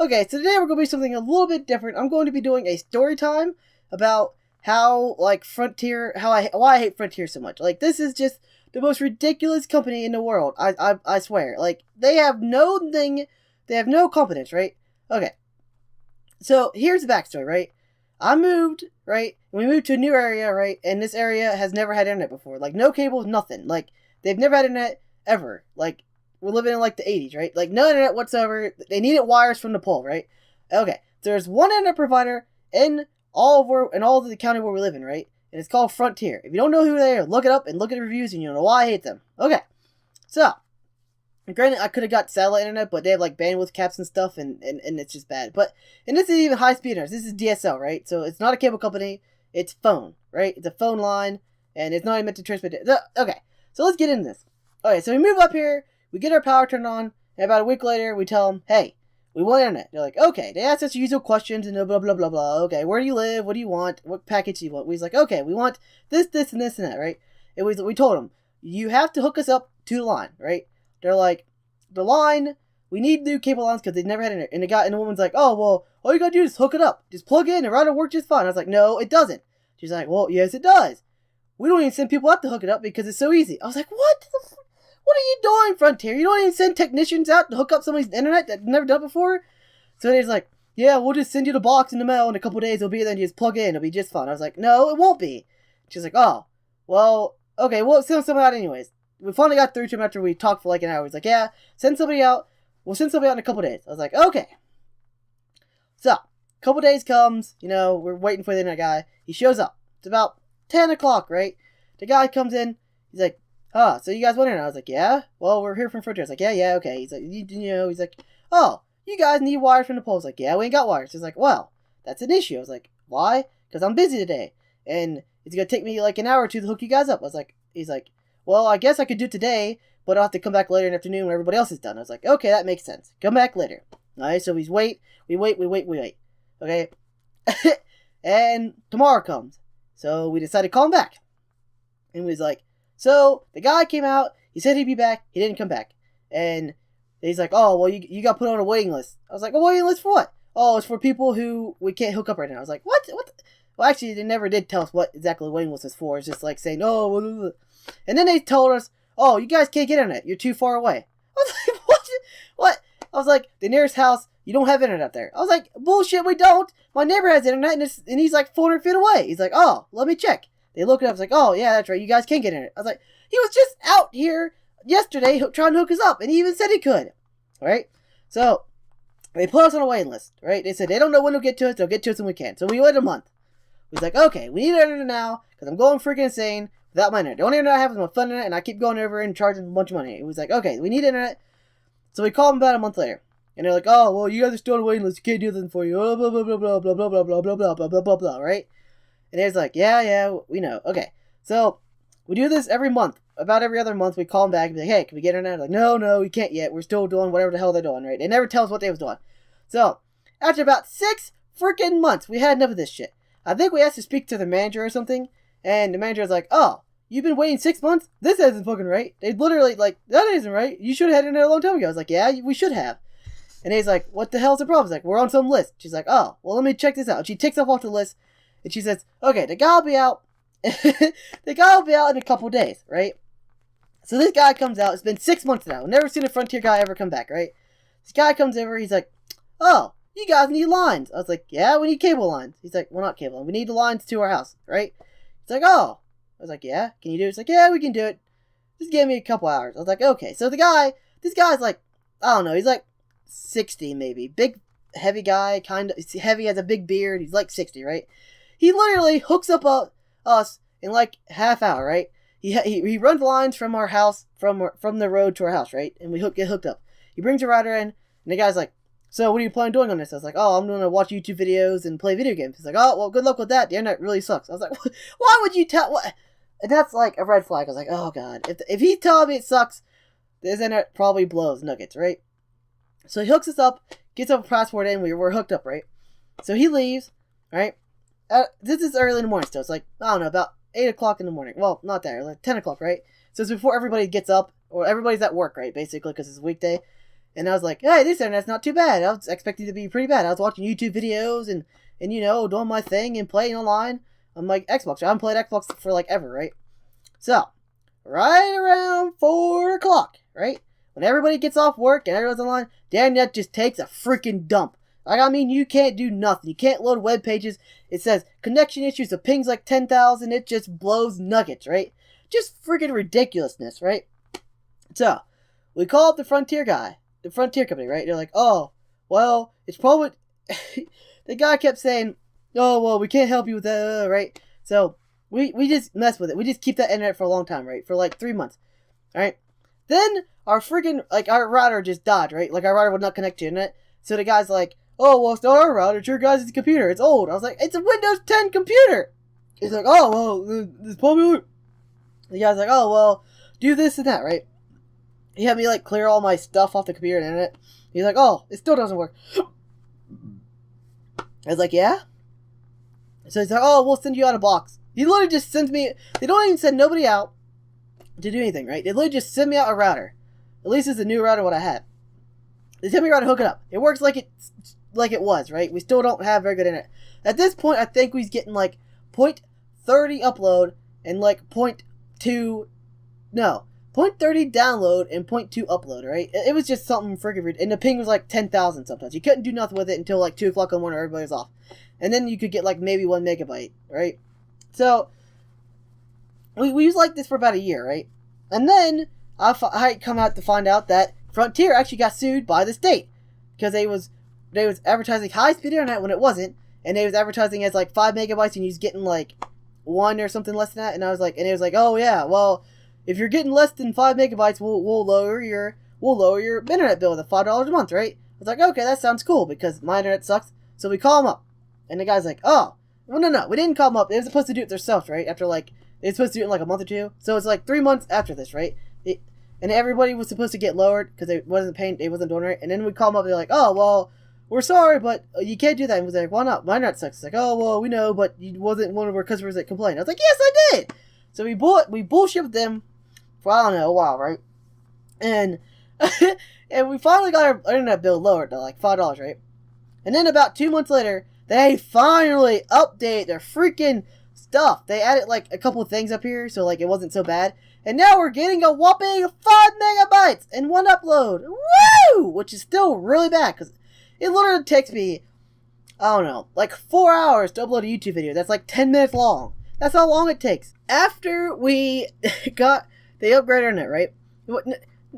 Okay, so today we're going to be something a little bit different. I'm going to be doing a story time about how, like, Frontier, why I hate Frontier so much. Like, this is just the most ridiculous company in the world. I swear. Like, they have no competence, right? Okay, so here's the backstory, right? I moved, right? We moved to a new area, right? And this area has never had internet before. Like, no cable, nothing. Like, they've never had internet ever. Like, we're living in, like, the 80s, right? Like, no internet whatsoever. They needed wires from the pole, right? Okay, so there's one internet provider in all of the county where we live in, right? And it's called Frontier. If you don't know who they are, look it up and look at the reviews and you'll know why I hate them. Okay, so granted, I could have got satellite internet, but they have, like, bandwidth caps and stuff, and it's just bad. And this is even high-speed internet. This is DSL, right? So it's not a cable company. It's phone, right? It's a phone line, and it's not even meant to transmit it. Okay, so let's get into this. Okay, so we move up here, we get our power turned on, and about a week later, we tell them, hey, we want internet. They're like, okay. They ask us usual questions, and blah, blah, blah, blah. Okay, where do you live? What do you want? What package do you want? We was like, okay, we want this, this, and this, and that, right? And we told them, you have to hook us up to the line, right? They're like, the line, we need new cable lines because they've never had it. And the woman's like, oh, well, all you gotta do is hook it up. Just plug in and it'll work just fine. I was like, no, it doesn't. She's like, well, yes, it does. We don't even send people out to hook it up because it's so easy. I was like, what are you doing, Frontier? You don't even send technicians out to hook up somebody's internet that never done before? So they're like, yeah, we'll just send you the box in the mail in a couple days. It'll be there and you just plug in. It'll be just fine. I was like, no, it won't be. She's like, oh, well, okay, we'll send someone out anyways. We finally got through to him after we talked for like an hour. He's like, yeah, send somebody out. We'll send somebody out in a couple days. I was like, okay. So, a couple days comes, we're waiting for the internet guy. He shows up. It's about 10 o'clock, right? The guy comes in. He's like, so you guys want internet? I was like, yeah. Well, we're here from Frontier. I was like, yeah, okay. He's like, he's like, oh, you guys need wires from the pole. I was like, yeah, we ain't got wires. He's like, well, that's an issue. I was like, why? Because I'm busy today. And it's going to take me like an hour or two to hook you guys up. He's like, well, I guess I could do it today, but I'll have to come back later in the afternoon when everybody else is done. I was like, okay, that makes sense. Come back later. Alright, so we wait. Okay? And tomorrow comes. So we decided to call him back. And we was like, so the guy came out, he said he'd be back, he didn't come back. And he's like, oh, well, you got put on a waiting list. I was like, a waiting list for what? Oh, it's for people who we can't hook up right now. I was like, what? Well, actually, they never did tell us what exactly the waiting list is for. It's just like saying, oh, blah, blah, blah. And then they told us, oh, you guys can't get internet. You're too far away. I was like, what? I was like, the nearest house, you don't have internet there. I was like, bullshit, we don't. My neighbor has internet, and he's like 400 feet away. He's like, oh, let me check. They look it up. I was like, oh, yeah, that's right. You guys can't get internet. I was like, he was just out here yesterday trying to hook us up, and he even said he could. All right? So, they put us on a waiting list, right? They said they don't know when they'll get to us. They'll get to us when we can. So we waited a month. We was like, okay, we need internet now, because I'm going freaking insane without my internet. The only internet I have is my phone internet, and I keep going over and charging a bunch of money. It was like, okay, we need internet. So we called them about a month later. And they're like, oh, well, you guys are still on a waiting list. You can't do anything for you. Blah, blah, blah, blah, blah, blah, blah, blah, blah, blah, blah, blah, blah, blah, blah, right? And it's like, yeah, we know. Okay. So we do this every month. About every other month, we call them back and be like, hey, can we get internet? Like, no, we can't yet. We're still doing whatever the hell they're doing, right? They never tell us what they was doing. So after about 6 freaking months, we had enough of this shit. I think we asked to speak to the manager or something, and the manager was like, oh, you've been waiting 6 months? This isn't fucking right. They literally, like, that isn't right. You should have had internet a long time ago. I was like, yeah, we should have. And he's like, what the hell's the problem? He's like, we're on some list. She's like, oh, well, let me check this out. And she takes off the list, and she says, okay, the guy will be out. The guy will be out in a couple days, right? So this guy comes out. It's been 6 months now. I've never seen a Frontier guy ever come back, right? This guy comes over. He's like, oh, you guys need lines. I was like, yeah, we need cable lines. He's like, well, not cable lines. We need the lines to our house, right? He's like, oh. I was like, yeah, can you do it? He's like, yeah, we can do it. Just give me a couple hours. I was like, okay. So this guy's like, I don't know. He's like 60 maybe. Big, heavy guy, kind of heavy, has a big beard. He's like 60, right? He literally hooks up us in like half hour, right? He runs lines from our house, from the road to our house, right? And we get hooked up. He brings a router in, and the guy's like, so what are you planning on doing on this? I was like, oh, I'm going to watch YouTube videos and play video games. He's like, oh, well, good luck with that. The internet really sucks. I was like, why would you tell... What? And that's like a red flag. I was like, oh, God. If he's telling me it sucks, the internet probably blows nuggets, right? So he hooks us up, gets our passport in, we're hooked up, right? So he leaves, right? This is early in the morning still. It's like, I don't know, about 8 o'clock in the morning. Well, not that early, like 10 o'clock, right? So it's before everybody gets up, or everybody's at work, right, basically, because it's a weekday. And I was like, hey, this internet's not too bad. I was expecting it to be pretty bad. I was watching YouTube videos and doing my thing and playing online on my Xbox. I haven't played Xbox for like ever, right? So, right around 4 o'clock, right? When everybody gets off work and everyone's online, the internet just takes a freaking dump. Like, I mean, you can't do nothing. You can't load web pages. It says connection issues, the ping's like 10,000. It just blows nuggets, right? Just freaking ridiculousness, right? So, we call up the Frontier guy, the Frontier company, right? They're like, oh, well, it's probably... The guy kept saying, oh, well, we can't help you with that, right? So, we just mess with it. We just keep that internet for a long time, right? For like 3 months, alright? Then, our freaking, like, our router just died, right? Like, our router would not connect to the internet. So the guy's like, oh, well, it's not our router, it's your guys' computer. It's old. I was like, it's a Windows 10 computer. He's like, oh, well, it's probably... The guy's like, oh, well, do this and that, right? He had me, like, clear all my stuff off the computer and internet. He's like, oh, it still doesn't work. I was like, yeah? So he's like, oh, we'll send you out a box. He literally just sends me... They don't even send nobody out to do anything, right? They literally just send me out a router. At least it's a new router what I had. They tell me how to hook it up. It works like it was, right? We still don't have very good internet. At this point, I think we's getting like 0.30 upload and like 0.30 download and 0.2 upload, right? It was just something freaking weird. And the ping was like 10,000 sometimes. You couldn't do nothing with it until like 2 o'clock in the morning, everybody was off. And then you could get like maybe 1 megabyte, right? So, we used like this for about a year, right? And then I come out to find out that Frontier actually got sued by the state because they was advertising high-speed internet when it wasn't, and they was advertising as like 5 megabytes and you was getting like 1 or something less than that. And I was like, and it was like, oh yeah, well, if you're getting less than 5 megabytes, we'll lower your internet bill to $5 a month, right? I was like, okay, that sounds cool because my internet sucks. So we call them up, and the guy's like, oh, well, no, we didn't call them up. They were supposed to do it themselves, right? After like they're supposed to do it in like a month or two. So it's like 3 months after this, right? And everybody was supposed to get lowered because they wasn't doing it. And then we call them up. They're like, oh, well, we're sorry, but you can't do that. And we was like, why not? My internet sucks. It's like, oh, well, we know, but you wasn't one of our customers that complained. I was like, yes, I did. So we bullshit with them for, I don't know, a while, right? And and we finally got our internet bill lowered to like $5, right? And then about 2 months later, they finally update their freaking stuff. They added like a couple of things up here, so like it wasn't so bad. And now we're getting a whopping 5 megabytes in one upload. Woo! Which is still really bad because it literally takes me, I don't know, like 4 hours to upload a YouTube video. That's like 10 minutes long. That's how long it takes. After we got the upgrade internet, right?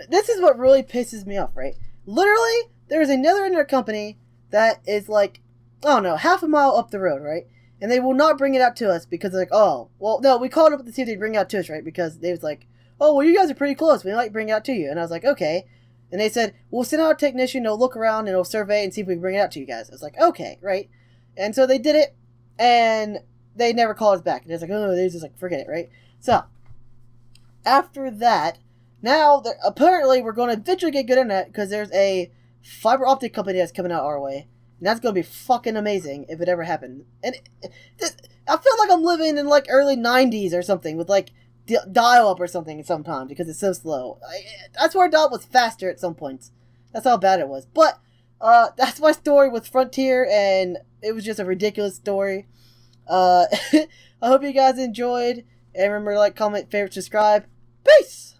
This is what really pisses me off, right? Literally, there's another internet company that is like, I don't know, half a mile up the road, right? And they will not bring it out to us because they're like, oh, well, no, we called up to see if they'd bring it out to us, right? Because they was like, oh, well, you guys are pretty close. We might bring it out to you. And I was like, okay. And they said, we'll send out a technician. They'll look around and they'll survey and see if we can bring it out to you guys. I was like, okay, right? And so they did it, and they never called us back. And it's like, oh, they just like, forget it, right? So, after that, now, apparently, we're going to eventually get good internet because there's a fiber optic company that's coming out our way. And that's going to be fucking amazing if it ever happened. And I feel like I'm living in like early 90s or something with like dial-up or something sometimes because it's so slow. I swear dial-up was faster at some points. That's how bad it was. But that's my story with Frontier, and it was just a ridiculous story. I hope you guys enjoyed. And remember to like, comment, favorite, subscribe. Peace!